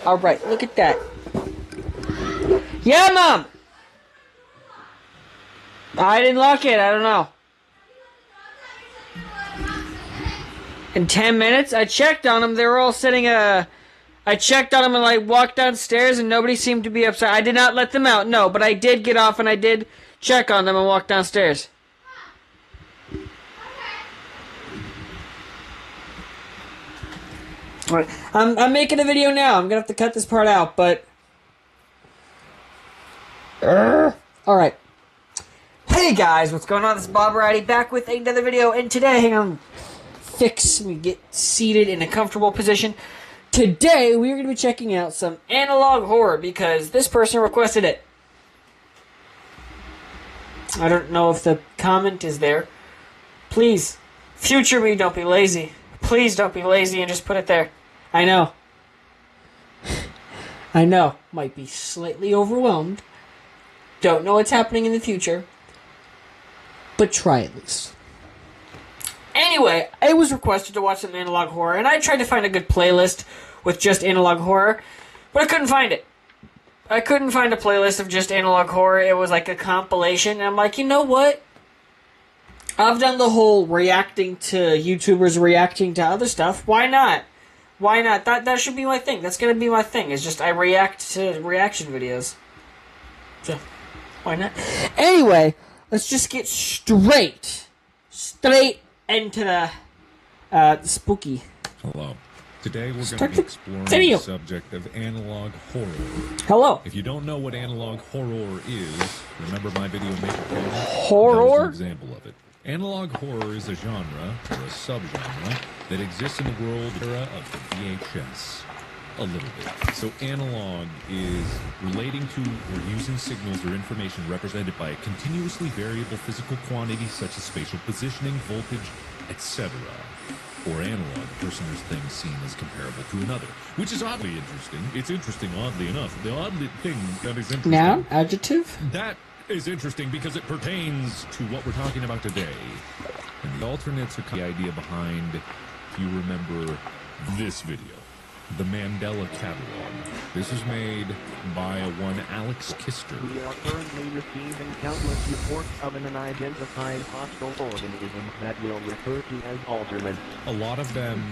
Alright, look at that. Yeah, Mom! I didn't lock it, I don't know. In 10 minutes? I checked on them, they were all sitting, I checked on them and, like, walked downstairs and nobody seemed to be upset. I did not let them out, no, but I did get off and I did check on them and walk downstairs. Alright, I'm making a video now. I'm gonna have to cut this part out, but... Alright. Hey guys, what's going on? This is Bob Ridey back with another video, and today, hang on, let me get seated in a comfortable position. Today, we're gonna be checking out some analog horror, because this person requested it. I don't know if the comment is there. Please, future me, don't be lazy. Please don't be lazy and just put it there. I know. I know. Might be slightly overwhelmed. Don't know what's happening in the future. But try at least. Anyway, I was requested to watch some analog horror, and I tried to find a good playlist with just analog horror, but I couldn't find it. I couldn't find a playlist of just analog horror. It was like a compilation, and I'm like, you know what? I've done the whole reacting to YouTubers reacting to other stuff. Why not? Why not? That should be my thing. That's gonna be my thing. It's just I react to reaction videos. So, why not? Anyway, let's just get straight into the spooky. Hello. Today we're going to be exploring the subject of analog horror. Hello. If you don't know what analog horror is, remember my video Maker Page? Horror? That was an example of it. Analog horror is a genre, or a subgenre, that exists in the world era of the VHS. A little bit. So analog is relating to or using signals or information represented by a continuously variable physical quantity such as spatial positioning, voltage, etc. Or analog, a person or thing seen as comparable to another. Which is oddly interesting. It's interesting oddly enough. The oddly thing that is interesting... Noun? Adjective? That is interesting because it pertains to what we're talking about today. And the alternates are the idea behind, if you remember this video, the Mandela Catalog. This is made by one Alex Kister. We are currently receiving countless reports of an unidentified hostile organism that we'll refer to as alternates. A lot of them,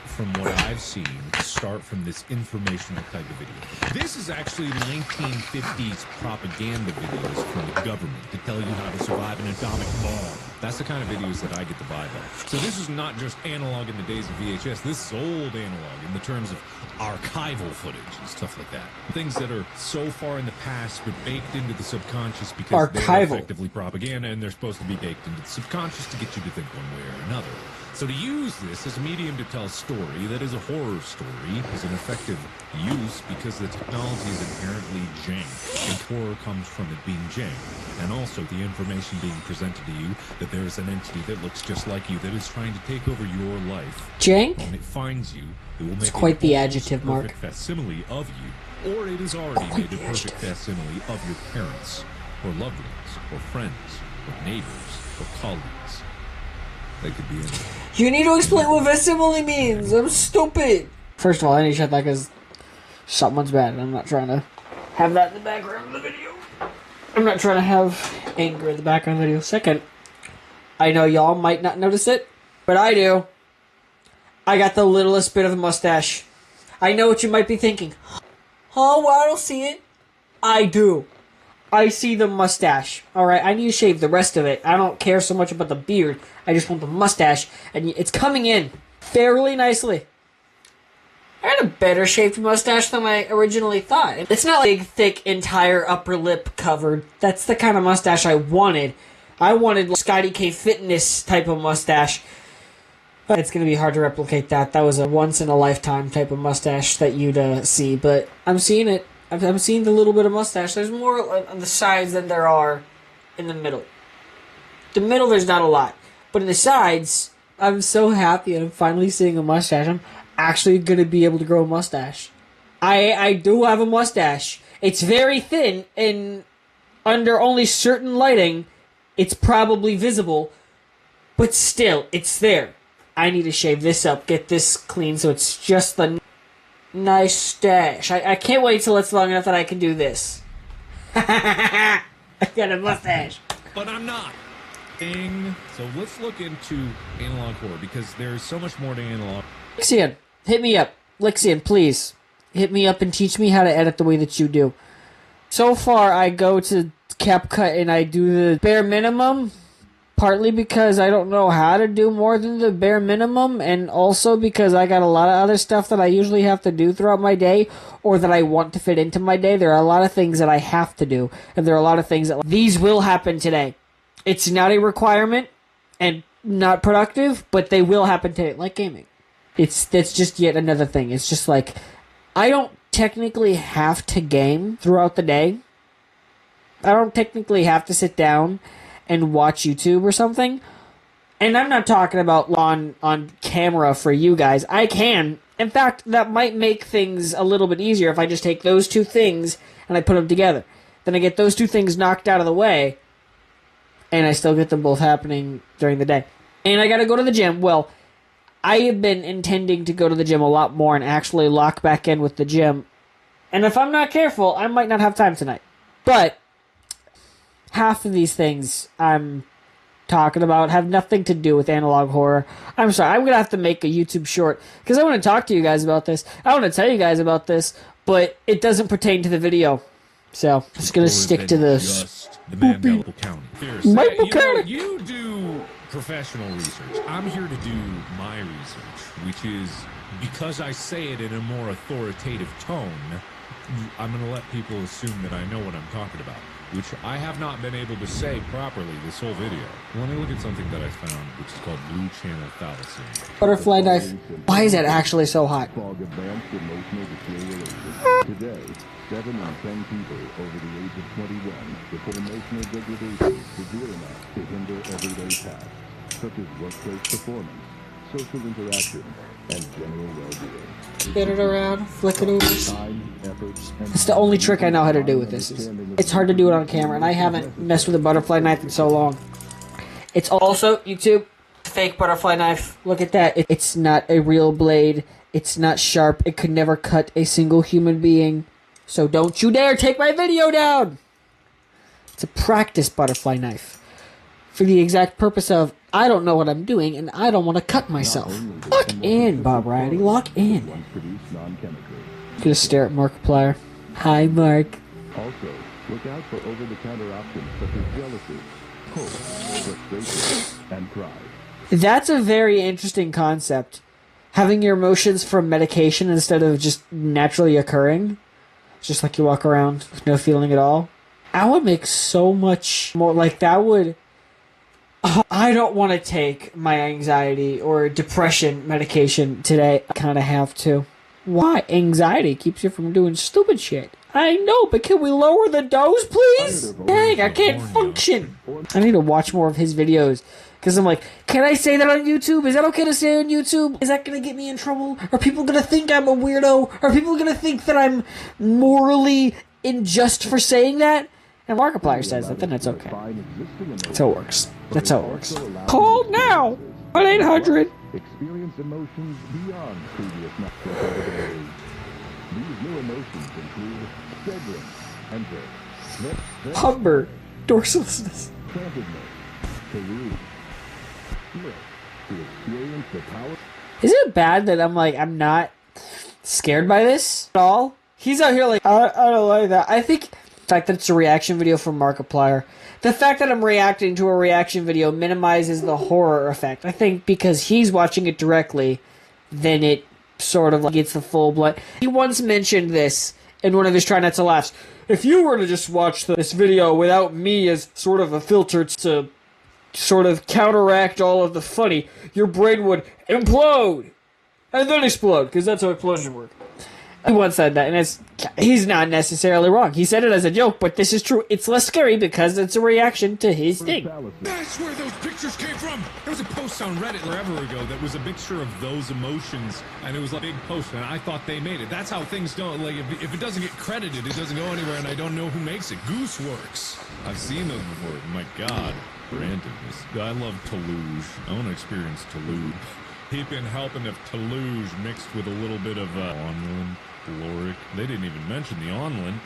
from what I've seen, start from this informational type of video. This is actually 1950s propaganda videos from the government to tell you how to survive an atomic bomb. That's the kind of videos that I get the vibe of. So this is not just analog in the days of VHS. This is old analog in the terms of archival footage and stuff like that. Things that are so far in the past but baked into the subconscious because they're effectively propaganda and they're supposed to be baked into the subconscious to get you to think one way or another. So to use this as a medium to tell a story that is a horror story is an effective use because the technology is inherently jank, and horror comes from it being jank. And also the information being presented to you that there is an entity that looks just like you that is trying to take over your life. Jank? When it finds you, it will make it's quite the adjective, Mark. Perfect facsimile of you, or it has already made a perfect facsimile of your parents, or loved ones, or friends, or neighbors, or colleagues. They could be anything. You need to explain what facsimile means. I'm stupid. First of all, I need to shut that because someone's bad. And I'm not trying to have that in the background of the video. I'm not trying to have anger in the background of the video. Second, I know y'all might not notice it, but I do. I got the littlest bit of a mustache. I know what you might be thinking. Oh, well, I don't see it. I do. I see the mustache. Alright, I need to shave the rest of it. I don't care so much about the beard. I just want the mustache. And it's coming in fairly nicely. I had a better shaped mustache than I originally thought. It's not like big, thick, entire upper lip covered. That's the kind of mustache I wanted. I wanted like Scotty K Fitness type of mustache. But it's going to be hard to replicate that. That was a once-in-a-lifetime type of mustache that you'd see. But I'm seeing it. I'm seeing the little bit of mustache. There's more on the sides than there are in the middle. The middle, there's not a lot. But in the sides, I'm so happy I'm finally seeing a mustache. I'm actually going to be able to grow a mustache. I do have a mustache. It's very thin, and under only certain lighting, it's probably visible. But still, it's there. I need to shave this up, get this clean so it's just the... Nice stash. I can't wait till it's long enough that I can do this. I got a mustache. But I'm not. Ding. So let's look into analog horror, because there's so much more to analog. Lixian, hit me up. Lixian, please. Hit me up and teach me how to edit the way that you do. So far, I go to CapCut and I do the bare minimum, partly because I don't know how to do more than the bare minimum, and also because I got a lot of other stuff that I usually have to do throughout my day, or that I want to fit into my day. There are a lot of things that I have to do, and there are a lot of things that these will happen today. It's not a requirement and not productive, but they will happen today, like gaming. That's just yet another thing. It's just like, I don't technically have to game throughout the day. I don't technically have to sit down and watch YouTube or something. And I'm not talking about on camera for you guys. I can. In fact, that might make things a little bit easier if I just take those two things and I put them together. Then I get those two things knocked out of the way, and I still get them both happening during the day. And I gotta go to the gym. Well, I have been intending to go to the gym a lot more and actually lock back in with the gym. And if I'm not careful, I might not have time tonight. But half of these things I'm talking about have nothing to do with analog horror. I'm sorry, I'm going to have to make a YouTube short, because I want to talk to you guys about this. I want to tell you guys about this, but it doesn't pertain to the video. So, I'm just going to stick to this. The Mandela County. You do professional research. I'm here to do my research, which is, because I say it in a more authoritative tone, I'm going to let people assume that I know what I'm talking about, which I have not been able to say properly this whole video. Let me look at something that I found, which is called blue channel thalasin. Butterfly knife. Why is that actually so hot? Today, 7 in 10 people over the age of 21 report emotional degradation severe enough to hinder everyday tasks, such as workplace performance, social interaction, and general well-being. Spin it around, flick it over. It's the only trick I know how to do with this. It's hard to do it on camera, and I haven't messed with a butterfly knife in so long. It's also, YouTube, fake butterfly knife. Look at that. It's not a real blade. It's not sharp. It could never cut a single human being. So don't you dare take my video down! It's a practice butterfly knife. For the exact purpose of, I don't know what I'm doing, and I don't want to cut myself. Lock in, Bob Riley. Lock in. Gonna stare at Markiplier. Hi, Mark. Also, look out for over-the-counter options such as jealousy, hope, frustration, and pride. That's a very interesting concept. Having your emotions from medication instead of just naturally occurring. Just like you walk around with no feeling at all. That would make so much more, like that would... I don't want to take my anxiety or depression medication today. I kind of have to. Why? Anxiety keeps you from doing stupid shit. I know, but can we lower the dose, please? Dang, I can't function. I need to watch more of his videos. Because I'm like, can I say that on YouTube? Is that okay to say on YouTube? Is that going to get me in trouble? Are people going to think I'm a weirdo? Are people going to think that I'm morally unjust for saying that? And Markiplier says that, then it's okay. That's how it works. That's how it works. Call now! 1-800! Experience emotions beyond previous natural. These new emotions include staggering, enter, Humber. Dorsalness. candidness, peru, to experience the power. Is it bad that I'm not scared by this at all? He's out here like, I don't like that. I think the fact that it's a reaction video from Markiplier, the fact that I'm reacting to a reaction video minimizes the horror effect. I think because he's watching it directly, then it sort of like gets the full blood. He once mentioned this in one of his Try Not to Laughs. If you were to just watch this video without me as sort of a filter to sort of counteract all of the funny, your brain would implode and then explode, because that's how explosions work. He once said that, and he's not necessarily wrong. He said it as a joke, but this is true. It's less scary because it's a reaction to his thing. That's where those pictures came from. There was a post on Reddit forever ago that was a mixture of those emotions, and it was like a big post, and I thought they made it. That's how things don't, like, if it doesn't get credited, it doesn't go anywhere, and I don't know who makes it. Gooseworks. I've seen those before. My God. Randomness. I love Toulouse. I want to experience Toulouse. Peeping, helping of Toulouse mixed with a little bit of Onland, Loric. They didn't even mention the Onland.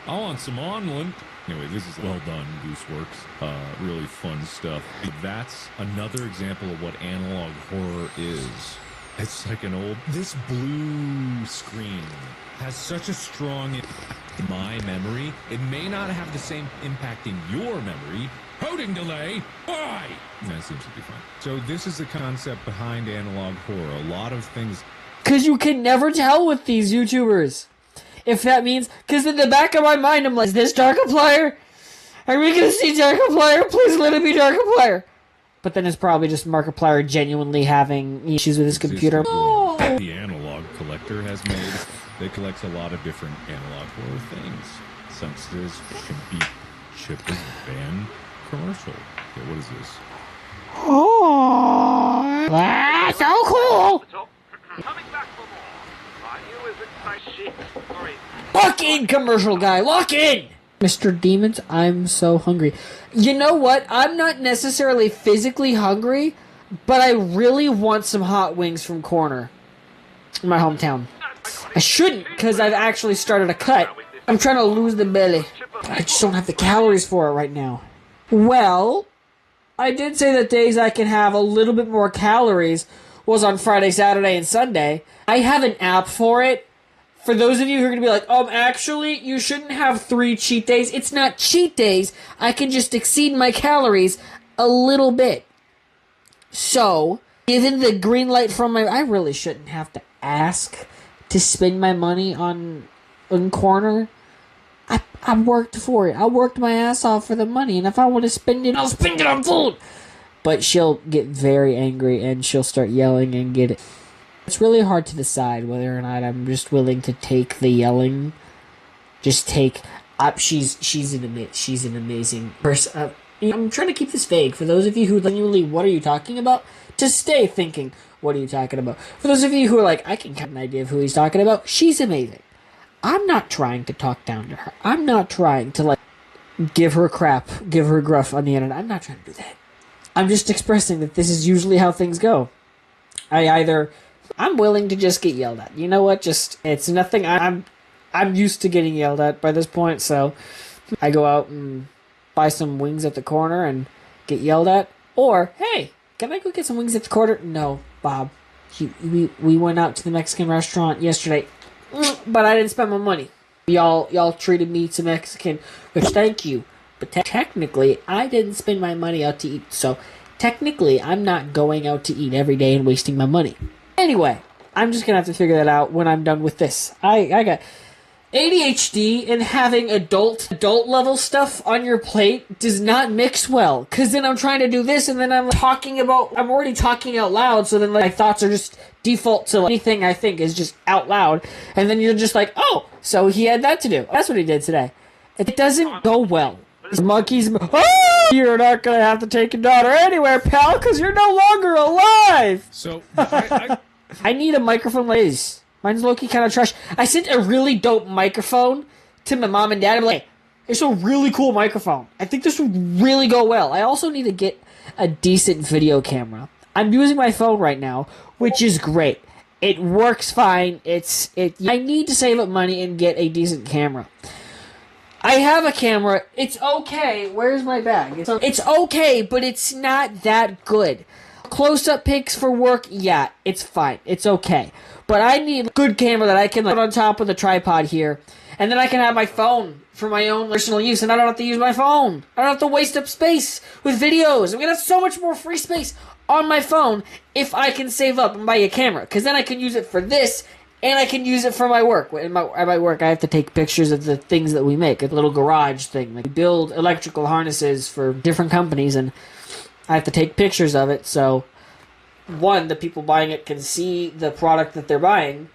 I want some Onland. Anyway, this is well done, Gooseworks. Really fun stuff. That's another example of what analog horror is. It's like an old... This blue screen has such a strong... In my memory, it may not have the same impact in your memory. Coding delay? Why? That seems to be fine. So this is the concept behind analog horror. A lot of things... Because you can never tell with these YouTubers. If that means... Because in the back of my mind, I'm like, is this Darkiplier? Are we going to see Darkiplier? Please let it be Darkiplier. But then it's probably just Markiplier genuinely having issues with his computer. Oh. The analog collector has made... They collect a lot of different analog horror things. Senses, Chimpy, Chip is band commercial. Okay, what is this? Oh, that's so cool! Coming back for more. I knew it was exciting. Lock in, commercial guy, lock in! Mr. Demons, I'm so hungry. You know what? I'm not necessarily physically hungry, but I really want some hot wings from Corner in my hometown. I shouldn't, because I've actually started a cut. I'm trying to lose the belly. I just don't have the calories for it right now. Well, I did say that days I can have a little bit more calories was on Friday, Saturday, and Sunday. I have an app for it. For those of you who are going to be like, actually, you shouldn't have 3 cheat days. It's not cheat days. I can just exceed my calories a little bit. So, given the green light from I really shouldn't have to ask to spend my money on Corner. I worked for it. I worked my ass off for the money, and if I want to spend it, I'll spend it on food. But she'll get very angry, and she'll start yelling and get it. It's really hard to decide whether or not I'm just willing to take the yelling. Just take up. She's an amazing person. I'm trying to keep this vague for those of you who genuinely, what are you talking about? To stay thinking, what are you talking about? For those of you who are like, I can get an idea of who he's talking about. She's amazing. I'm not trying to talk down to her. I'm not trying to, give her crap, give her gruff on the internet. I'm not trying to do that. I'm just expressing that this is usually how things go. I'm willing to just get yelled at. You know what? It's nothing. I'm used to getting yelled at by this point, so I go out and buy some wings at the corner and get yelled at. Or, hey, can I go get some wings at the corner? No, Bob. We went out to the Mexican restaurant yesterday. But I didn't spend my money. Y'all treated me to Mexican, which thank you. But technically, I didn't spend my money out to eat. So technically, I'm not going out to eat every day and wasting my money. Anyway, I'm just gonna have to figure that out when I'm done with this. I got ADHD, and having adult level stuff on your plate does not mix well. Cause then I'm trying to do this, and then I'm already talking out loud, so then my thoughts are just default to anything I think is just out loud. And then you're just like, oh, so he had that to do. That's what he did today. It doesn't go well. Monkeys, you're not gonna have to take your daughter anywhere, pal, cause you're no longer alive. So, I need a microphone like this. Mine's low-key kind of trash. I sent a really dope microphone to my mom and dad. I'm like, it's a really cool microphone. I think this would really go well. I also need to get a decent video camera. I'm using my phone right now, which is great. It works fine. I need to save up money and get a decent camera. I have a camera. It's okay. Where's my bag? It's okay, but it's not that good. Close-up pics for work, yeah, it's fine. It's okay. But I need a good camera that I can put on top of the tripod here. And then I can have my phone for my own personal use. And I don't have to use my phone. I don't have to waste up space with videos. I'm going to have so much more free space on my phone if I can save up and buy a camera. Because then I can use it for this, and I can use it for my work. At my work, I have to take pictures of the things that we make. A little garage thing. We build electrical harnesses for different companies, and I have to take pictures of it. So, 1, the people buying it can see the product that they're buying.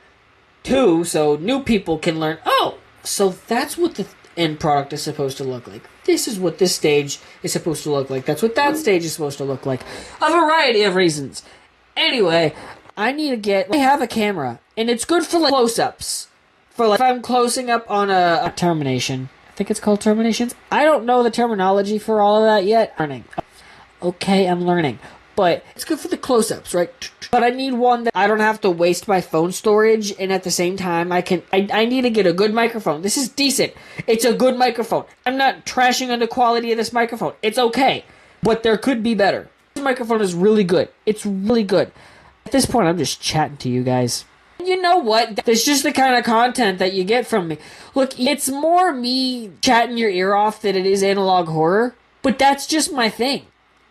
2, so new people can learn, oh, so that's what the end product is supposed to look like. This is what this stage is supposed to look like. That's what that stage is supposed to look like. A variety of reasons. Anyway, I have a camera, and it's good for close-ups. For if I'm closing up on a termination. I think it's called terminations. I don't know the terminology for all of that yet. Learning. Okay, I'm learning. but it's good for the close-ups, right? But I need one that I don't have to waste my phone storage, and at the same time, I need to get a good microphone. This is decent. It's a good microphone. I'm not trashing on the quality of this microphone. It's okay, but there could be better. This microphone is really good. It's really good. At this point, I'm just chatting to you guys. You know what? That's just the kind of content that you get from me. Look, it's more me chatting your ear off than it is analog horror, but that's just my thing.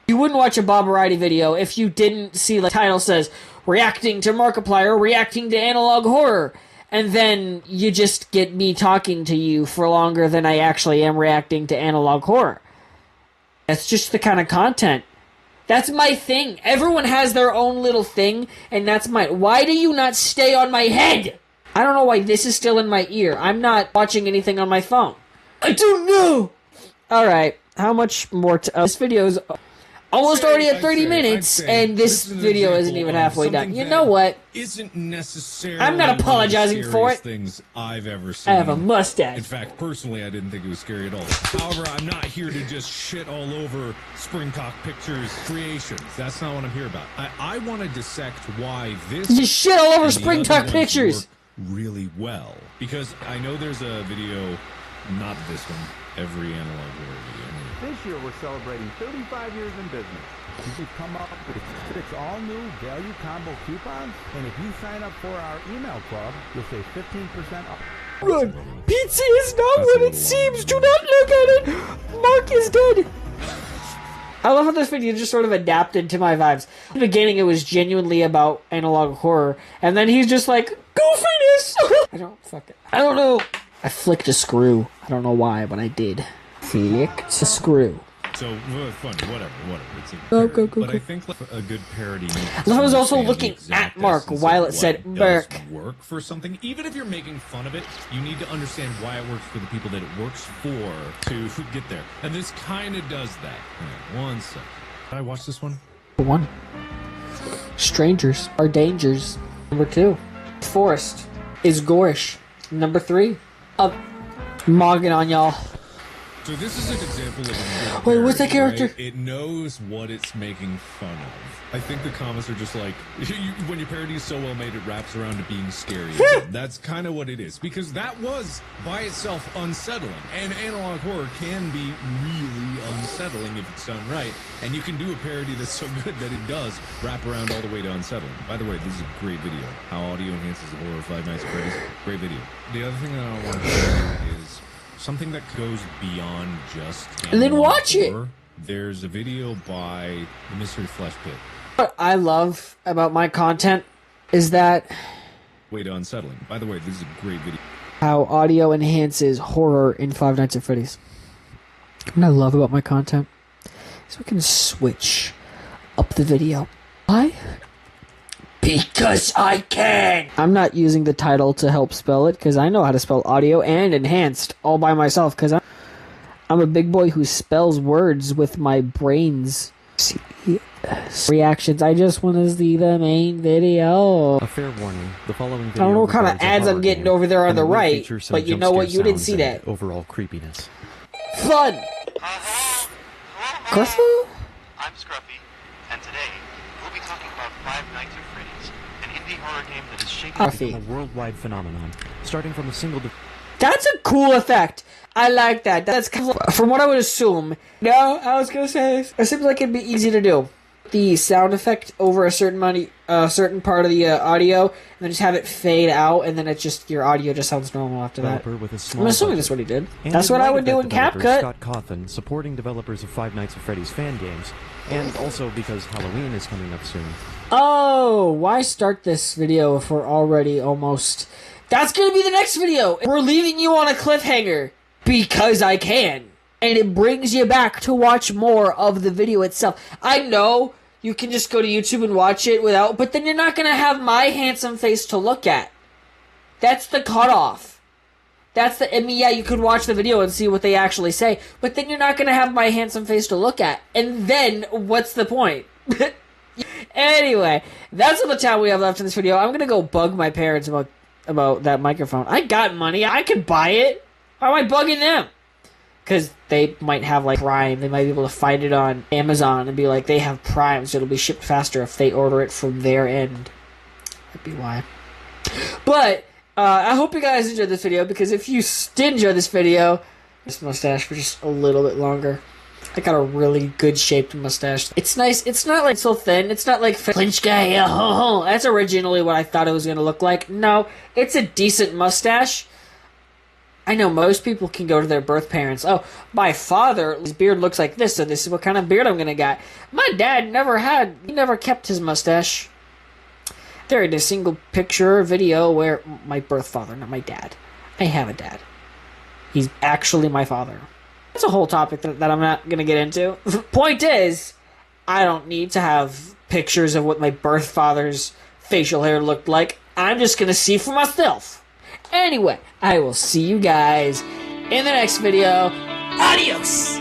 You wouldn't watch a Bob Variety video if you didn't see the title says, reacting to Markiplier, reacting to analog horror. And then you just get me talking to you for longer than I actually am reacting to analog horror. That's just the kind of content. That's my thing. Everyone has their own little thing, and that's my... Why do you not stay on my head? I don't know why this is still in my ear. I'm not watching anything on my phone. I don't know! Alright, how much more... this video is... almost already at 30 minutes, and this video isn't even halfway done. You know what? Isn't necessarily I'm not apologizing for it. Things I've ever seen. I have a mustache. In fact, personally, I didn't think it was scary at all. However, I'm not here to just shit all over Springcock Pictures creations. That's not what I'm here about. I want to dissect why this... You shit all over Springcock Pictures. ...really well. Because I know there's a video, not this one, every analog horror video. This year we're celebrating 35 years in business. We've come up with 6 all-new value combo coupons, and if you sign up for our email club, you'll save 15% off. Run! Pizza is not what it seems! Do not look at it! Mark is dead! I love how this video just sort of adapted to my vibes. In the beginning, it was genuinely about analog horror, and then he's just like, goofiness! I don't know. I flicked a screw. I don't know why, but I did. Flicked a screw. So, fun, whatever. It's Go. But I think a good parody... I was also looking at Mark while it said Mark. ...work for something. Even if you're making fun of it, you need to understand why it works for the people that it works for to get there. And this kind of does that. One second. Did I watch this one? 1. Strangers are dangers. Number 2. Forest is gorish. Number 3. Mogging on y'all. So this is an example of... Wait, what's that character? Right? It knows what it's making fun of. I think the comments are just like, when your parody is so well made, it wraps around to being scary. That's kind of what it is. Because that was, by itself, unsettling. And analog horror can be really unsettling if it's done right. And you can do a parody that's so good that it does wrap around all the way to unsettling. By the way, this is a great video. How audio enhances the horror of Five Nights at Freddy's. Great video. The other thing that I want to share is... something that goes beyond just... And then watch horror. There's a video by the Mystery Flesh Pit. What I love about my content is that... way to unsettling. By the way, this is a great video. How audio enhances horror in Five Nights at Freddy's. What I love about my content is we can switch up the video. Why? Because I can! I'm not using the title to help spell it, because I know how to spell audio and enhanced all by myself, because I'm a big boy who spells words with my brains. Reactions, I just want to see the main video. A fair warning, the following video... I don't know what kind of ads I'm getting over there on the right, but you know what, you didn't see that. Overall creepiness. Fun! Gruffo? I'm Scruffy, and today we'll be talking about Five Nights at Freddy's, an indie horror game that is shaping a worldwide phenomenon, starting from a single... That's a cool effect. I like that. That's kind of, from what I would assume. No, I was gonna say it seems like it'd be easy to do. The sound effect over a certain certain part of the audio, and then just have it fade out, and then it just your audio just sounds normal after that. With a I'm assuming that's what he did. That's what I would do in CapCut. Scott Cawthon, supporting developers of Five Nights at Freddy's fan games, and also because Halloween is coming up soon. Oh, why start this video if we're already almost... That's gonna be the next video! We're leaving you on a cliffhanger. Because I can. And it brings you back to watch more of the video itself. I know you can just go to YouTube and watch it without... But then you're not gonna have my handsome face to look at. That's the cutoff. That's the... I mean, yeah, you could watch the video and see what they actually say. But then you're not gonna have my handsome face to look at. And then, what's the point? Anyway, that's all the time we have left in this video. I'm gonna go bug my parents about that microphone. I got money. I could buy it. Why am I bugging them? because they might have like Prime. They might be able to find it on Amazon and be like, they have Prime, so it'll be shipped faster if they order it from their end. That'd be why. But I hope you guys enjoyed this video, because if you did enjoy this video, this mustache for just a little bit longer. I got a really good shaped mustache. It's nice. It's not like so thin. It's not like French guy. Oh, that's originally what I thought it was going to look like. No, it's a decent mustache. I know most people can go to their birth parents. Oh, my father, his beard looks like this, so this is what kind of beard I'm going to get. My dad he never kept his mustache. There ain't a single picture or video where my birth father, not my dad. I have a dad. He's actually my father. That's a whole topic that I'm not going to get into. Point is, I don't need to have pictures of what my birth father's facial hair looked like. I'm just going to see for myself. Anyway, I will see you guys in the next video. Adios!